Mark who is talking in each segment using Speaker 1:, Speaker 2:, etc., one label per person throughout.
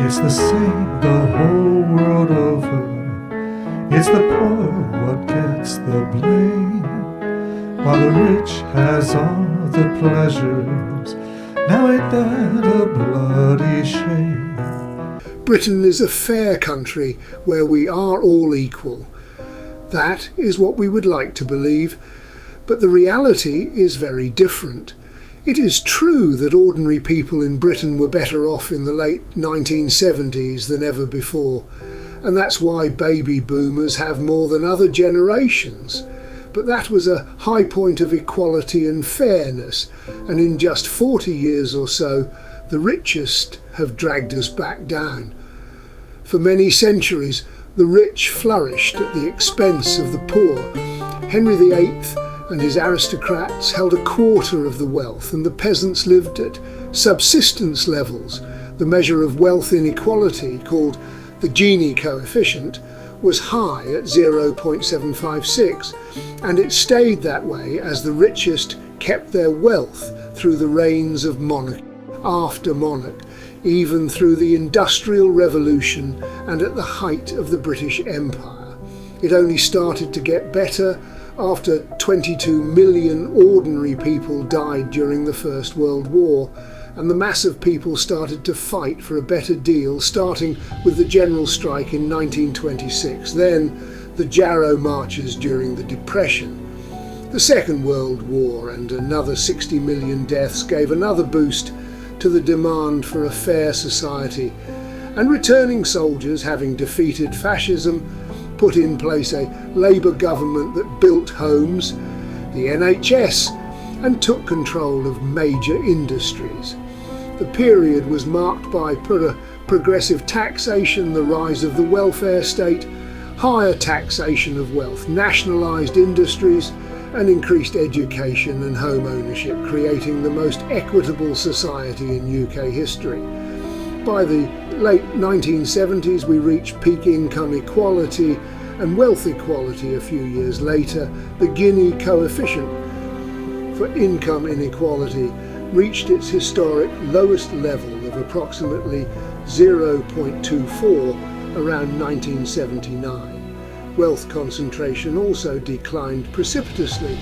Speaker 1: It's the same the whole world over. It's the poor what gets the blame, while the rich has all the pleasures. Now ain't that a bloody shame?
Speaker 2: Britain is a fair country where we are all equal. That is what we would like to believe, but the reality is very different. It is true that ordinary people in Britain were better off in the late 1970s than ever before, and that's why baby boomers have more than other generations. But that was a high point of equality and fairness, and in just 40 years or so, the richest have dragged us back down. For many centuries, the rich flourished at the expense of the poor. Henry VIII and his aristocrats held a quarter of the wealth, and the peasants lived at subsistence levels. The measure of wealth inequality, called the Gini coefficient, was high at 0.756, and it stayed that way as the richest kept their wealth through the reigns of monarch after monarch, even through the Industrial Revolution and at the height of the British Empire. It only started to get better after 22 million ordinary people died during the First World War, and the mass of people started to fight for a better deal, starting with the general strike in 1926, then the Jarrow marches during the Depression. The Second World War and another 60 million deaths gave another boost to the demand for a fair society, and returning soldiers, having defeated fascism, put in place a Labour government that built homes, the NHS, and took control of major industries. The period was marked by progressive taxation, the rise of the welfare state, higher taxation of wealth, nationalised industries, and increased education and home ownership, creating the most equitable society in UK history. By the late 1970s, we reached peak income equality and wealth equality. A few years later, the Gini coefficient for income inequality reached its historic lowest level of approximately 0.24 around 1979. Wealth concentration also declined precipitously,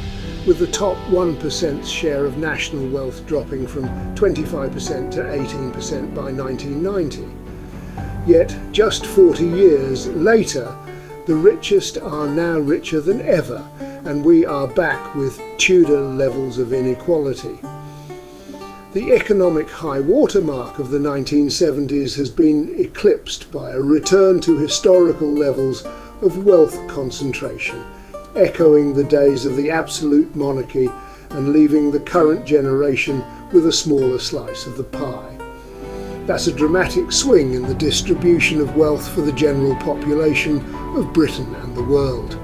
Speaker 2: with the top 1% share of national wealth dropping from 25% to 18% by 1990. Yet, just 40 years later, the richest are now richer than ever, and we are back with Tudor levels of inequality. The economic high water mark of the 1970s has been eclipsed by a return to historical levels of wealth concentration, echoing the days of the absolute monarchy and leaving the current generation with a smaller slice of the pie. That's a dramatic swing in the distribution of wealth for the general population of Britain and the world.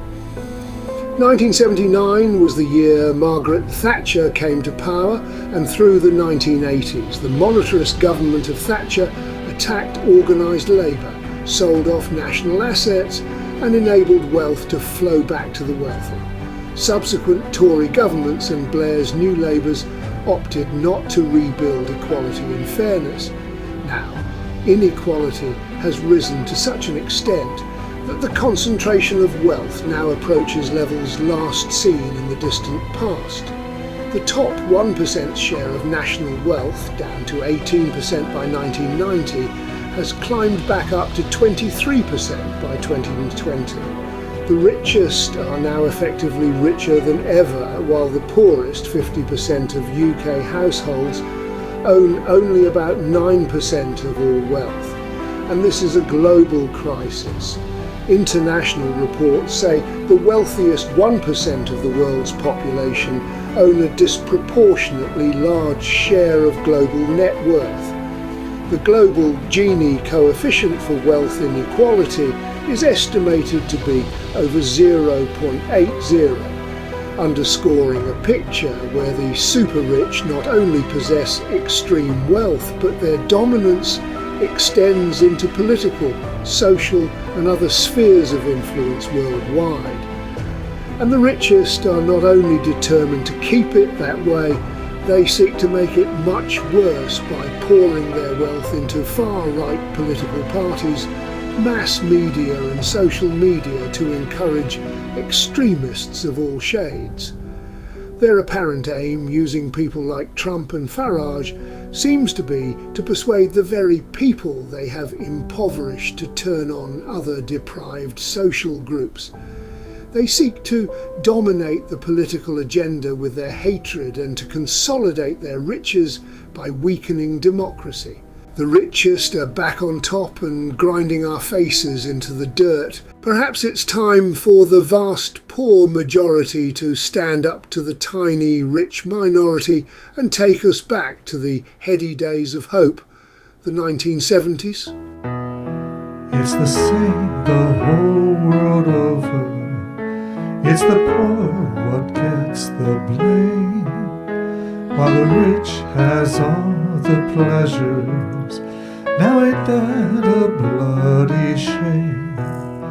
Speaker 2: 1979 was the year Margaret Thatcher came to power, and through the 1980s, the monetarist government of Thatcher attacked organised labour, sold off national assets, and enabled wealth to flow back to the wealthy. Subsequent Tory governments and Blair's New Labours opted not to rebuild equality and fairness. Now, inequality has risen to such an extent that the concentration of wealth now approaches levels last seen in the distant past. The top 1% share of national wealth, down to 18% by 1990, has climbed back up to 23% by 2020. The richest are now effectively richer than ever, while the poorest 50% of UK households own only about 9% of all wealth. And this is a global crisis. International reports say the wealthiest 1% of the world's population own a disproportionately large share of global net worth. The global Gini coefficient for wealth inequality is estimated to be over 0.80, underscoring a picture where the super rich not only possess extreme wealth, but their dominance extends into political, social and other spheres of influence worldwide. And the richest are not only determined to keep it that way, They seek to make it much worse by pouring their wealth into far-right political parties, mass media and social media to encourage extremists of all shades. Their apparent aim, using people like Trump and Farage, seems to be to persuade the very people they have impoverished to turn on other deprived social groups. They seek to dominate the political agenda with their hatred and to consolidate their riches by weakening democracy. The richest are back on top and grinding our faces into the dirt. Perhaps it's time for the vast poor majority to stand up to the tiny rich minority and take us back to the heady days of hope, the 1970s.
Speaker 1: It's the same the whole world over. It's the poor what gets the blame, while the rich has all the pleasures. Now ain't that a bloody shame?